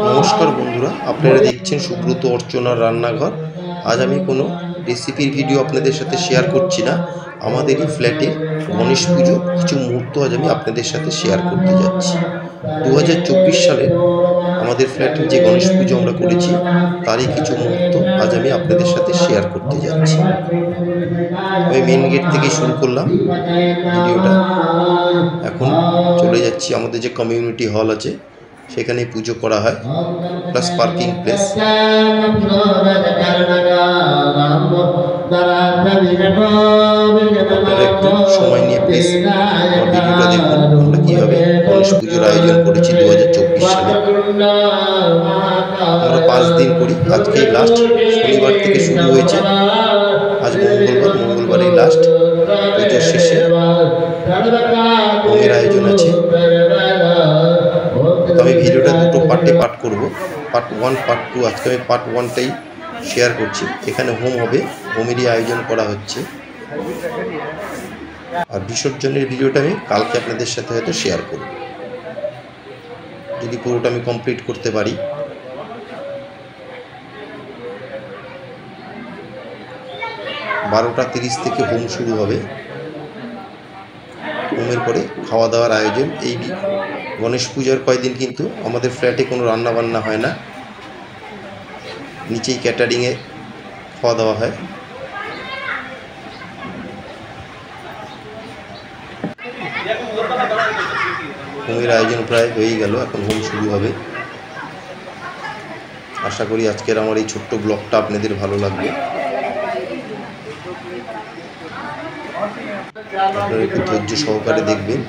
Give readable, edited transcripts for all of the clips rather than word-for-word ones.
নমস্কার বন্ধুরা, আপনারা দেখছেন সুব্রত অর্চনার রান্নাঘর। আজ আমি কোনো রেসিপির ভিডিও আপনাদের সাথে শেয়ার করছি না। আমাদেরই ফ্ল্যাটে গণেশ পুজো কিছু মুহূর্ত আজ আমি আপনাদের সাথে শেয়ার করতে যাচ্ছি। 2024 সালে আমাদের ফ্ল্যাটের যে গণেশ পুজো আমরা করেছি তারই কিছু মুহূর্ত আজ আমি আপনাদের সাথে শেয়ার করতে যাচ্ছি। আমি মেন গেট থেকে শুরু করলাম ভিডিওটা। এখন চলে যাচ্ছি আমাদের যে কমিউনিটি হল আছে সেখানে পুজো করা হয়, প্লাস পার্কিং প্লেস। আপনারা একটু সময় নিয়ে প্লিজ আমার ভিডিওটা দেখুন, আমরা কীভাবে গণেশ পুজোর আয়োজন করেছি 2024 সালে। আমরা 5 দিন করি, আজকেই লাস্ট। শনিবার থেকে শুরু হয়েছে, আজ মঙ্গলবারেই লাস্ট। পুজোর শেষে হোমের আয়োজন আছে। আমি ভিডিওটা দুটো পার্ট করব, পার্ট 1 পার্ট 2। আজকে আমি পার্ট 1টাই শেয়ার করছি। এখানে হোম হবে, হোমেরই আয়োজন করা হচ্ছে। আর বিসর্জনের ভিডিওটা আমি কালকে আপনাদের সাথে হয়তো শেয়ার করব, যদি পুরোটা আমি কমপ্লিট করতে পারি। বারোটা 30 থেকে হোম শুরু হবে। হোমের পরে খাওয়া দাওয়ার আয়োজন। এই গণেশ পূজার কয়েকদিন কিন্তু আমাদের ফ্ল্যাটে কোনো রান্না বান্না হয় না, নিচেই ক্যাটারিংয়ে খাওয়া দাওয়া হয়। হোমের আয়োজন প্রায় হয়েই গেল, এখন হোম শুরু হবে। আশা করি আজকের আমার এই ছোট্ট ব্লগটা আপনাদের ভালো লাগবে। আপনারা একটু ধৈর্য সহকারে দেখবেন।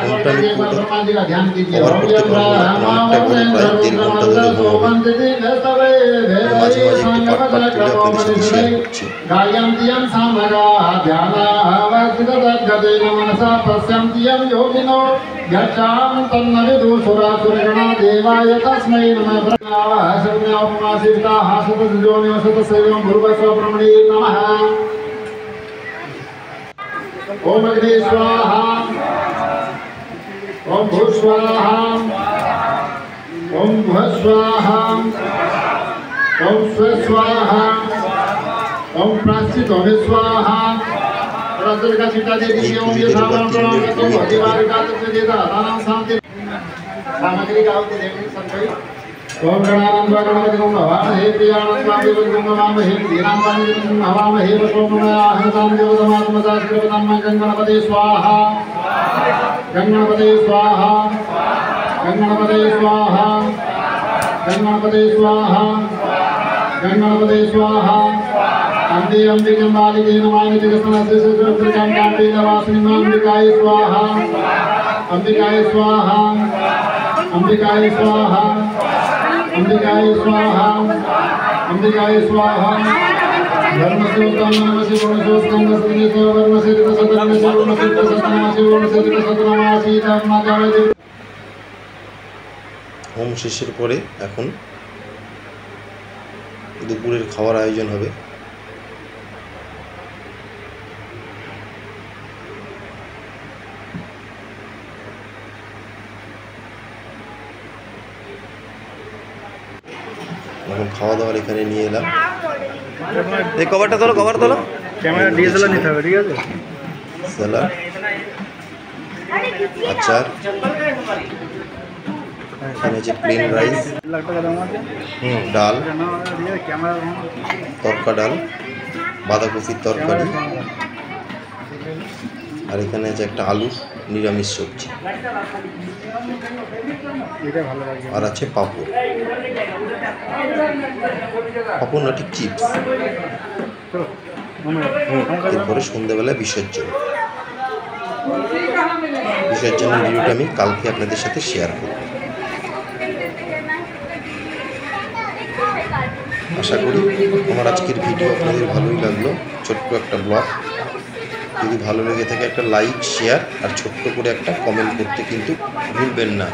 ঘন্টা আমি কভার করতে পারবো না, অনেকটা বড়, প্রায় 1.5 ঘন্টা ধরে হোম হবে। মাঝে মাঝে একটু পাট তুলে আপনাদের সাথে শেয়ার করছি। ओम अग्नि स्वाहा, ओम भू स्वाहा, ओम भुव स्वाहा, ओम स्व स्वाहा, ओम प्राश्चित होमे स्वाहा। रजत का चिता दे दीजिए। ओम ये सामान प्रणाम करते हैं, दीवार का तत्व देता नाम शांति सामग्री का होते देवी संतोई। ओम गणानंद गणपति ओम भवामहे प्रियानंद वामदेव ओम नमामहे धीरांबानि ओम नमामहे वसोमनाहंतां देवतमात्मजा श्रीवतम गणपते स्वाहा, गणपते स्वाहा, गणपते स्वाहा, गणपते स्वाहा, गणपते स्वाहा। अंबे अंबिके मालिके नमामि जगन्नाथ सुरक्षितां कांते नवासिनी अंबिकाय स्वाहा, अंबिकाय स्वाहा, अंबिकाय स्वाहा, अंबिकाय स्वाहा, अंबिकाय स्वाहा। धर्मस्य उत्तमस्य गुणस्य स्कंदस्य वर्णस्य सतनामस्य गुणस्य सतनामस्य गुणस्य सतनामस्य धर्मजाय। হোম শেষের পরে এখন দুপুরের খাওয়ার আয়োজন হবে। এখন খাওয়া দাওয়ার এখানে নিয়ে এলাম। এই কভারটা তোলো, কভার তোলো, ক্যামেরা ডিএসএলআর নিতে হবে, ঠিক আছে? স্যালাড, আচার, এখানে আছে প্লেন রাইস, ডাল, তরকা ডাল, বাঁধাকপির তরকারি, আর এখানে আছে একটা আলুর নিরামিষ সবজি, আর আছে পাঁপড়। পাঁপড় না, ঠিক চিপস। এরপরে সন্ধ্যাবেলা বিসর্জনের ভিডিওটা আমি কালকে আপনাদের সাথে শেয়ার করব। আশা করি আমার আজকের ভিডিও আপনাদের ভালোই লাগলো। ছোট্ট একটা ব্লগ, যদি ভালো লেগে থাকে একটা লাইক, শেয়ার আর ছোট্ট করে একটা কমেন্ট করতে কিন্তু ভুলবেন না।